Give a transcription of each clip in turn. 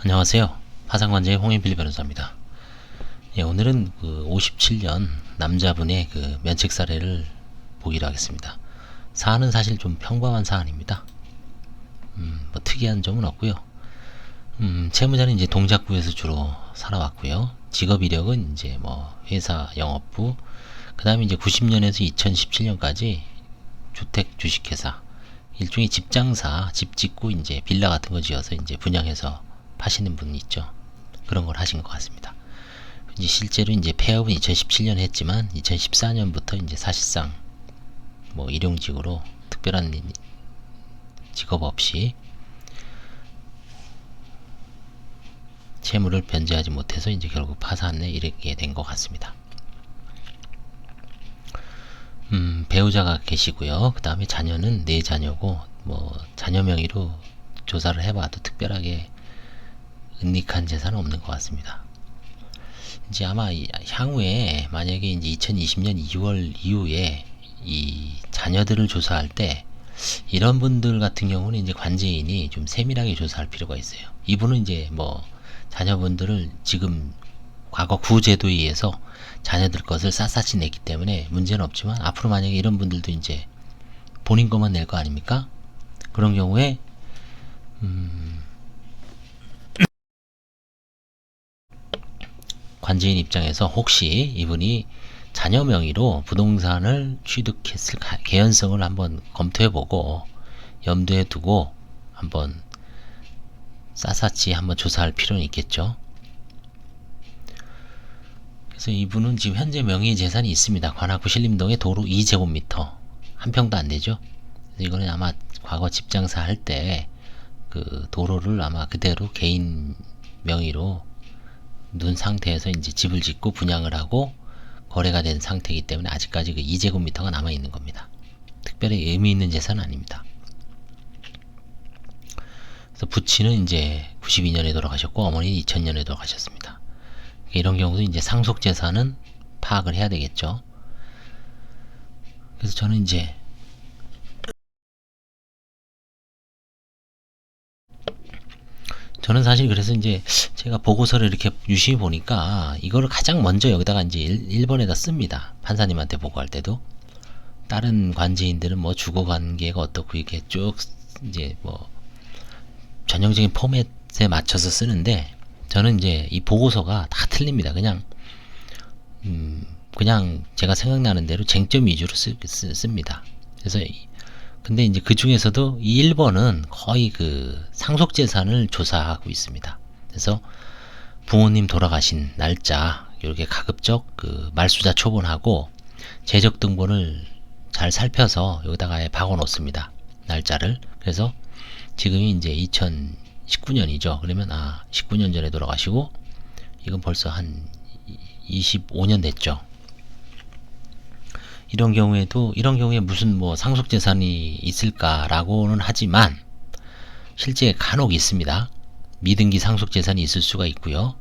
안녕하세요. 파상관제의 홍인필 변호사입니다. 예, 오늘은 그 57년 남자분의 그 면책 사례를 보기로 하겠습니다. 사안은 사실 좀 평범한 사안입니다. 뭐 특이한 점은 없고요. 채무자는 이제 동작구에서 주로 살아왔고요. 직업 이력은 이제 뭐 회사 영업부, 그 다음에 이제 90년에서 2017년까지 주택 주식회사, 일종의 집장사, 집 짓고 이제 빌라 같은 거 지어서 이제 분양해서 파시는 분 있죠. 그런 걸 하신 것 같습니다. 이제 실제로 이제 폐업은 2017년 했지만 2014년부터 이제 사실상 뭐 일용직으로 특별한 직업 없이 채무를 변제하지 못해서 이제 결국 파산에 이르게 된 것 같습니다. 배우자가 계시고요. 그 다음에 자녀는 4자녀고 뭐 자녀 명의로 조사를 해봐도 특별하게 은닉한 재산은 없는 것 같습니다. 이제 아마 향후에 만약에 이제 2020년 2월 이후에 이 자녀들을 조사할 때 이런 분들 같은 경우는 이제 관제인이 좀 세밀하게 조사할 필요가 있어요. 이분은 이제 뭐 자녀분들을 지금 과거 구제도에 의해서 자녀들 것을 샅샅이 냈기 때문에 문제는 없지만 앞으로 만약에 이런 분들도 이제 본인 것만 낼 거 아닙니까? 그런 경우에 관제인 입장에서 혹시 이분이 자녀 명의로 부동산을 취득했을 개연성을 한번 검토해보고 염두에 두고 한번 샅샅이 한번 조사할 필요는 있겠죠. 그래서 이분은 지금 현재 명의 재산이 있습니다. 관악구 신림동에 도로 2제곱미터, 한 평도 안 되죠. 그래서 이거는 아마 과거 집장사 할 때 그 도로를 아마 그대로 개인 명의로 눈 상태에서 이제 집을 짓고 분양을 하고 거래가 된 상태이기 때문에 아직까지 그 2제곱미터가 남아 있는 겁니다. 특별히 의미 있는 재산은 아닙니다. 그래서 부친은 이제 92년에 돌아가셨고 어머니는 2000년에 돌아가셨습니다. 이런 경우도 이제 상속 재산은 파악을 해야 되겠죠. 그래서 저는 이제 사실 그래서 이제 제가 보고서를 이렇게 유심히 보니까 이거를 가장 먼저 여기다가 이제 1번에다 씁니다. 판사님한테 보고할 때도. 다른 관제인들은 뭐 주거 관계가 어떻고 이렇게 쭉 이제 뭐 전형적인 포맷에 맞춰서 쓰는데 저는 이제 이 보고서가 다 틀립니다. 그냥 제가 생각나는 대로 쟁점 위주로 씁니다. 그래서 근데 이제 그 중에서도 이 1번은 거의 그 상속재산을 조사하고 있습니다. 그래서 부모님 돌아가신 날짜 이렇게 가급적 그 말수자 초본하고 재적 등본을 잘 살펴서 여기다가 아예 박아 놓습니다. 날짜를. 그래서 지금이 이제 2019년이죠. 그러면 19년 전에 돌아가시고 이건 벌써 한 25년 됐죠. 이런 경우에 무슨 뭐 상속재산이 있을까라고는 하지만 실제 간혹 있습니다. 미등기 상속재산이 있을 수가 있고요.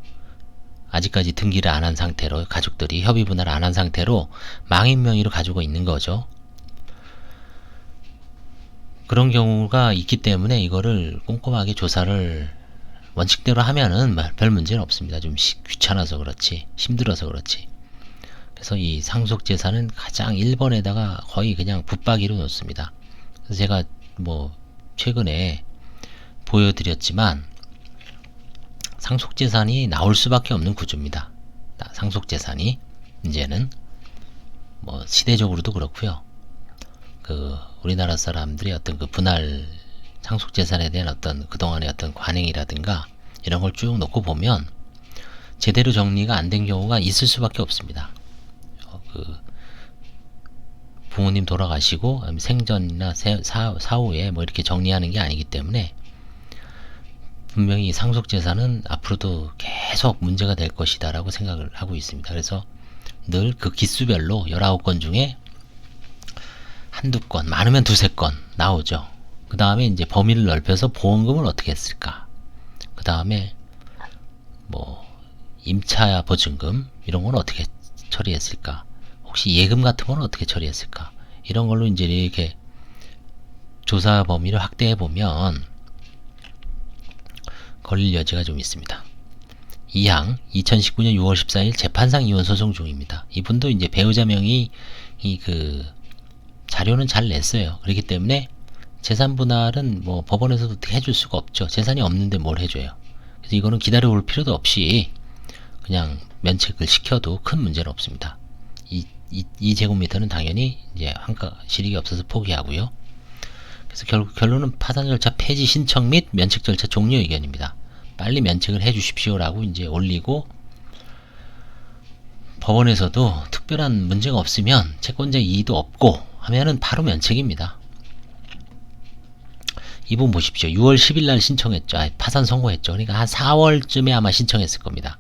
아직까지 등기를 안 한 상태로 가족들이 협의 분할을 안 한 상태로 망인 명의로 가지고 있는 거죠. 그런 경우가 있기 때문에 이거를 꼼꼼하게 조사를 원칙대로 하면은 별 문제는 없습니다. 좀 귀찮아서 그렇지, 힘들어서 그렇지. 그래서 이 상속재산은 가장 1번에다가 거의 그냥 붙박이로 놓습니다. 그래서 제가 뭐 최근에 보여드렸지만 상속재산이 나올 수밖에 없는 구조입니다. 상속재산이 이제는 뭐 시대적으로도 그렇고요. 그 우리나라 사람들이 어떤 그 분할 상속재산에 대한 어떤 그동안의 어떤 관행이라든가 이런 걸 쭉 놓고 보면 제대로 정리가 안 된 경우가 있을 수밖에 없습니다. 그 부모님 돌아가시고 생전이나 사후에 뭐 이렇게 정리하는 게 아니기 때문에 분명히 상속재산은 앞으로도 계속 문제가 될 것이다 라고 생각을 하고 있습니다. 그래서 늘 그 기수별로 19건 중에 한두 건, 많으면 두세 건 나오죠. 그 다음에 이제 범위를 넓혀서 보험금을 어떻게 했을까, 그 다음에 뭐 임차 보증금 이런 건 어떻게 처리했을까, 혹시 예금 같은 건 어떻게 처리했을까, 이런 걸로 이제 이렇게 조사 범위를 확대해 보면 걸릴 여지가 좀 있습니다. 이항 2019년 6월 14일 재판상 이혼 소송 중입니다. 이분도 이제 배우자 명의 그 자료는 잘 냈어요. 그렇기 때문에 재산 분할은 뭐 법원에서도 어떻게 해줄 수가 없죠. 재산이 없는데 뭘 해줘요. 그래서 이거는 기다려 볼 필요도 없이 그냥 면책을 시켜도 큰 문제는 없습니다. 2제곱미터는 당연히 이제 환가 실익이 없어서 포기하고요. 그래서 결국 결론은 파산 절차 폐지 신청 및 면책 절차 종료 의견입니다. 빨리 면책을 해 주십시오라고 이제 올리고, 법원에서도 특별한 문제가 없으면 채권자 이의도 없고 하면은 바로 면책입니다. 이분 보십시오. 6월 10일 날 신청했죠. 파산 선고했죠. 그러니까 한 4월쯤에 아마 신청했을 겁니다.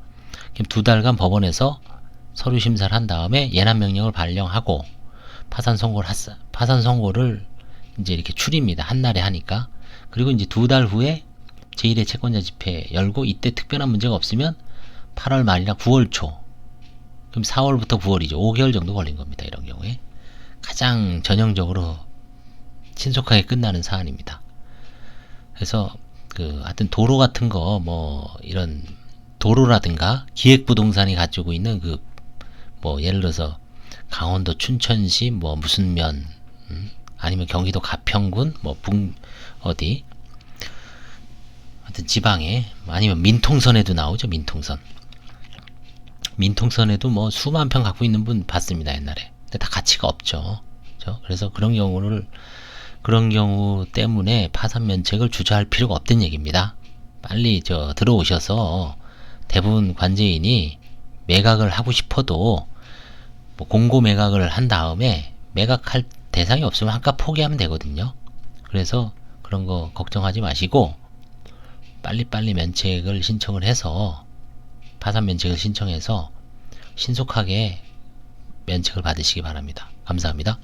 그럼 2달간 법원에서 서류 심사를 한 다음에 예납 명령을 발령하고 파산 선고를 이제 이렇게 추립니다. 한날에 하니까. 그리고 이제 2달 후에 제1회 채권자 집회 열고, 이때 특별한 문제가 없으면 8월 말이나 9월 초, 그럼 4월부터 9월이죠. 5개월 정도 걸린 겁니다. 이런 경우에 가장 전형적으로 신속하게 끝나는 사안입니다. 그래서 하여튼 도로 같은 거, 뭐 이런 도로라든가 기획부동산이 가지고 있는 뭐 예를 들어서 강원도 춘천시 뭐 무슨 면, 아니면 경기도 가평군 뭐 어디 하여튼 지방에, 아니면 민통선에도 나오죠. 민통선에도 뭐 수만 평 갖고 있는 분 봤습니다. 옛날에. 근데 다 가치가 없죠. 그렇죠? 그래서 그런 경우 때문에 파산 면책을 주저할 필요가 없다는 얘기입니다. 빨리 들어오셔서, 대부분 관제인이 매각을 하고 싶어도 뭐 공고 매각을 한 다음에 매각할 대상이 없으면 한가 포기하면 되거든요. 그래서 그런 거 걱정하지 마시고 빨리빨리 면책을 신청을 해서, 파산 면책을 신청해서 신속하게 면책을 받으시기 바랍니다. 감사합니다.